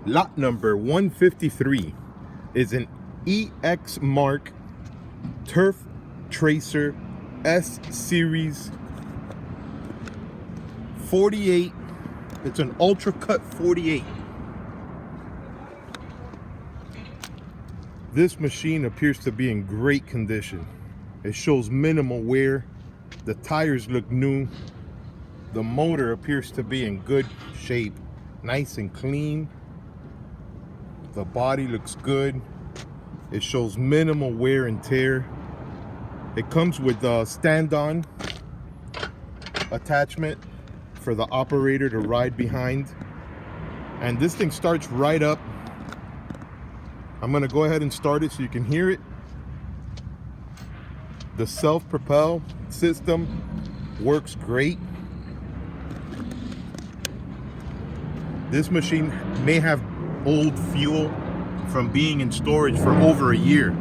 Lot number 153 is an EX Mark Turf Tracer S Series 48. It's an Ultracut 48. This machine appears to be in great condition. It shows minimal wear. The tires look new. The motor appears to be in good shape, nice and clean. The body looks good. It shows minimal wear and tear. It comes with a stand-on attachment for the operator to ride behind. And this thing starts right up. I'm gonna go ahead and start it so you can hear it. The self-propel system works great. This machine may have old fuel from being in storage for over a year.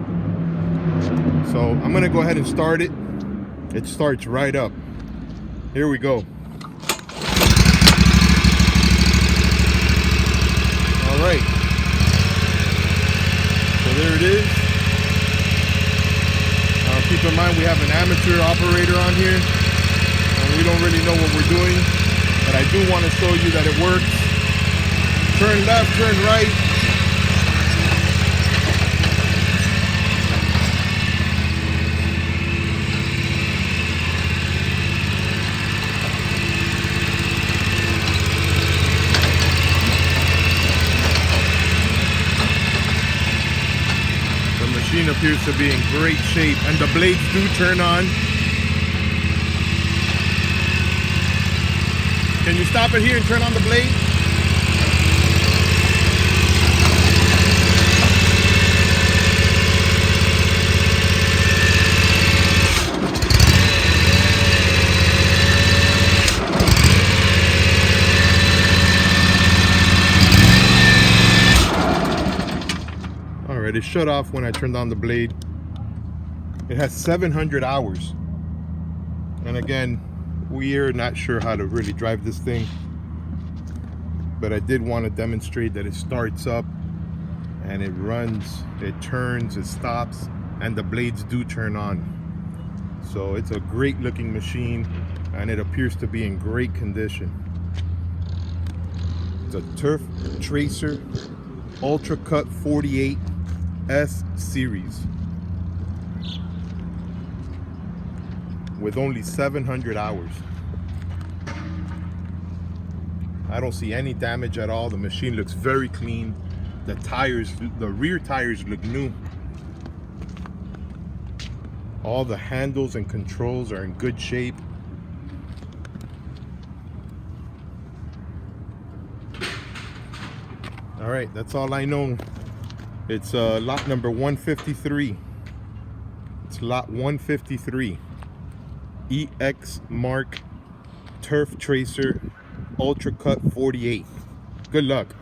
So I'm gonna go ahead and start it. It starts right up. Here we go. All right. So there it is. Keep in mind we have an amateur operator on here, and we don't really know what we're doing, but I do want to show you that it works. Turn left, turn right. The machine appears to be in great shape, and the blades do turn on. Can you stop it here and turn on the blade? Alright, it shut off when I turned on the blade. It has 700 hours. And again, we are not sure how to really drive this thing, but I did want to demonstrate that it starts up and it runs, it turns, it stops, and the blades do turn on. So it's a great looking machine, and it appears to be in great condition. It's a Turf Tracer Ultracut 48 S Series with only 700 hours. I don't see any damage at all. The machine looks very clean. The tires, the rear tires look new. All the handles and controls are in good shape. All right, that's all I know. It's lot number 153. It's lot 153. EX Mark Turf Tracer Ultracut 48. Good luck.